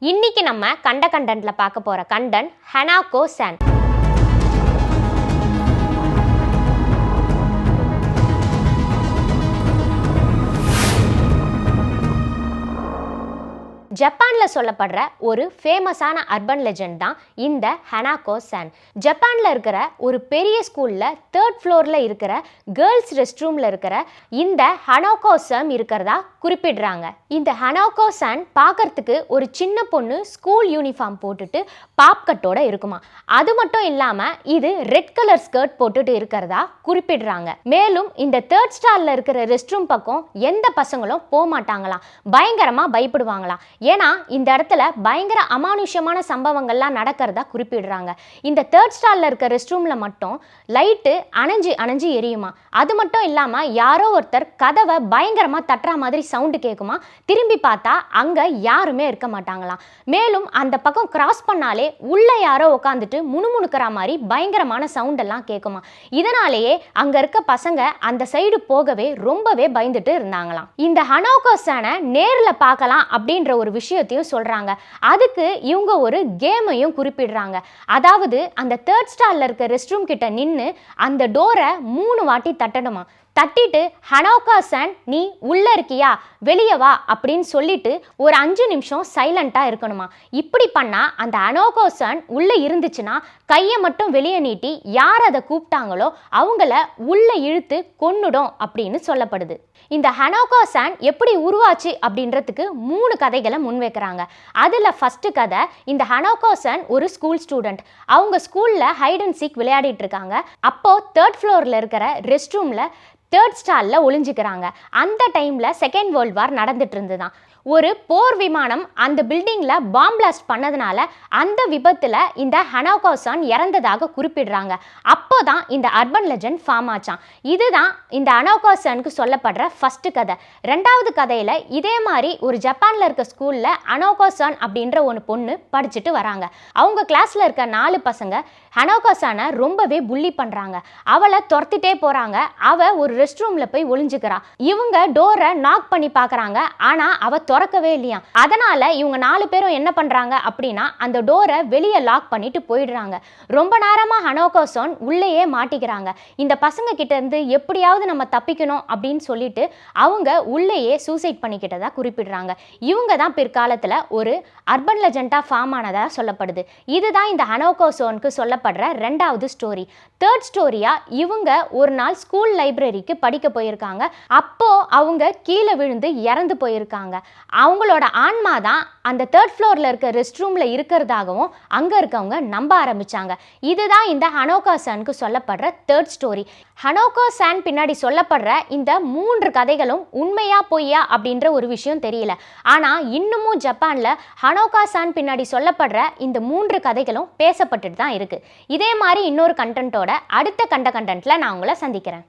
இன்னைக்கு நம்ம கண்டென்ட்ல பார்க்க போற கண்டென்ட் ஹனாகோ-சான். ஜப்பான்ல சொல்லப்படுற ஒரு ஃபேமஸான அர்பன் லெஜெண்ட் தான் இந்த ஹனாகோ-சான். ஜப்பான்ல இருக்கிற ஒரு பெரிய ஸ்கூல்ல 3rd ஃப்ளோர்ல இருக்கிற கேர்ள்ஸ் ரெஸ்ட் ரூம்ல இருக்கிற இந்த ஹனாகோ-சான் இருக்கிறதா குறிப்பிடுறாங்க. இந்த ஹனாகோ-சான் பார்க்கறதுக்கு ஒரு சின்ன பொண்ணு ஸ்கூல் யூனிஃபார்ம் போட்டுட்டு பாப்கட்டோட இருக்குமா. அது மட்டும் இல்லாம இது ரெட் கலர் ஸ்கர்ட் போட்டுட்டு இருக்கிறதா குறிப்பிடுறாங்க. மேலும் இந்த 3rd ஸ்டார்ல இருக்கிற ரெஸ்ட் ரூம் பக்கம் எந்த பசங்களும் போக மாட்டாங்களாம், பயங்கரமா பயப்படுவாங்களாம். ஏன்னா இந்த இடத்துல பயங்கர அமானுஷ்யமான சம்பவங்கள்லாம் நடக்கிறதா குறிப்பிடுறாங்க. இந்த 3rd ஸ்டார்ல இருக்க ரெஸ்ட் ரூம்ல மட்டும் லைட்டு அணைஞ்சு எரியுமா. அது மட்டும் இல்லாம யாரோ ஒருத்தர் கதவை பயங்கரமா தட்டுற மாதிரி சவுண்டு கேட்குமா. திரும்பி பார்த்தா அங்க யாருமே இருக்க மாட்டாங்களாம். மேலும் அந்த பக்கம் கிராஸ் பண்ணாலே உள்ள யாரோ உட்காந்துட்டு முணுமுணுக்கிற மாதிரி பயங்கரமான சவுண்ட் எல்லாம் கேட்குமா. இதனாலேயே அங்க இருக்க பசங்க அந்த சைடு போகவே ரொம்பவே பயந்துட்டு இருந்தாங்களாம். இந்த ஹனாகோ-சானை நேர்ல பார்க்கலாம் அப்படின்ற ஒரு விஷயத்தையும் சொல்றாங்க. அதுக்கு இவங்க ஒரு கேமையும் குறிப்பிடுறாங்க. அதாவது அந்த 3rd ஸ்டார்ல இருக்க ரெஸ்ட் ரூம் கிட்ட நின்று அந்த டோரை 3 வாட்டி தட்டணுமா. தட்டிட்டு ஹனாகோ-சான் நீ உள்ள இருக்கியா, வெளியே வா அப்படின்னு சொல்லிட்டு ஒரு 5 நிமிஷம் சைலண்டா இருக்கணுமா. இப்படி பண்ணா அந்த ஹனாகோ-சான் உள்ள இருந்துச்சுன்னா கையை மட்டும் வெளியே நீட்டி யார் அதை கூப்பிட்டாங்களோ அவங்கள உள்ள இழுத்து கொன்னுடும் அப்படின்னு சொல்லப்படுது. இந்த ஹனாகோ-சான் எப்படி உருவாச்சு அப்படின்றதுக்கு 3 கதைகளை முன்வைக்கிறாங்க. அதுல ஃபர்ஸ்ட் கதை, இந்த ஹனாகோ-சான் ஒரு ஸ்கூல் ஸ்டூடெண்ட். அவங்க ஸ்கூல்ல ஹைட் அண்ட் சீக் விளையாடிட்டு இருக்காங்க. அப்போ 3rd ஃப்ளோர்ல இருக்கிற ரெஸ்ட் ரூம்ல 3rd ஸ்டார்ல ஒளிஞ்சுக்கிறாங்க. அந்த டைம்ல 2nd வேர்ல்ட் வார் நடந்துட்டு இருந்துதான். ஒரு போர் விமானம் அந்த பில்டிங்ல பாம் பிளாஸ்ட் பண்ணதுனால அந்த விபத்துல இந்த ஹனாகோ-சான் இறந்ததாக குறிப்பிடுறாங்க. அப்போதான் இந்த அர்பன் லெஜெண்ட் ஃபார்ம் ஆச்சான். இதுதான் இந்த ஹனாகோ-சானுக்கு சொல்லப்படுற ஃபர்ஸ்ட் கதை. 2வது கதையில இதே மாதிரி ஒரு ஜப்பான்ல இருக்க ஸ்கூல்ல ஹனாகோ-சான் அப்படின்ற ஒரு பொண்ணு படிச்சுட்டு வராங்க. அவங்க கிளாஸ்ல இருக்க 4 பசங்க ஹனாகோ-சானை ரொம்பவே புள்ளி பண்றாங்க. அவளை துரத்திட்டே போறாங்க. அவ ஒரு ரெஸ்ட் ரூம்ல போய் ஒளிஞ்சுக்கிறா. இவங்க டோரை நாக் பண்ணி பாக்குறாங்க. ஆனா அவ திறக்கவே இல்லையா. அதனால இவங்க 4 பேரும் என்ன பண்றாங்க அப்படின்னா அந்த டோரை வெளியே லாக் பண்ணிட்டு போயிடுறாங்க. ரொம்ப நேரமா ஹனாகோ-சான் உள்ளேயே மாட்டிக்கிறாங்க. இந்த பசங்க கிட்ட இருந்து எப்படியாவது நம்ம தப்பிக்கணும் அப்படின்னு சொல்லிட்டு அவங்க உள்ளேயே சூசைட் பண்ணிக்கிட்டதா குறிப்பிடுறாங்க. இவங்க தான் பிற்காலத்துல ஒரு அர்பன் லெஜெண்டா ஃபார்ம் ஆனதா சொல்லப்படுது. இதுதான் இந்த ஹனாகோ-சானுக்கு சொல்லப்படுற 2வது ஸ்டோரி. 3rd ஸ்டோரியா, இவங்க ஒரு நாள் ஸ்கூல் லைப்ரரிக்கு படிக்க போயிருக்காங்க. அப்போ அவங்க கீழே விழுந்து இறந்து போயிருக்காங்க. அவங்களோட ஆன்மா தான் அந்த 3rd ஃப்ளோர்ல இருக்க ரெஸ்ட் ரூம்ல இருக்கிறதாகவும் அங்க இருக்கவங்க நம்ப ஆரம்பிச்சாங்க. இதுதான் இந்த ஹனாகோ-சானுக்கு சொல்லப்படுற 3rd ஸ்டோரி. ஹனாகோ-சான் பின்னாடி சொல்லப்படுற இந்த 3 கதைகளும் உண்மையா பொய்யா அப்படின்ற ஒரு விஷயம் தெரியல. ஆனா இன்னமும் ஜப்பான்ல ஹனாகோ-சான் பின்னாடி சொல்லப்படுற இந்த 3 கதைகளும் பேசப்பட்டுட்டு தான் இருக்கு. இதே மாதிரி இன்னொரு கண்டென்ட்டோட அடுத்த கண்டென்ட்ல நான் உங்களை சந்திக்கிறேன்.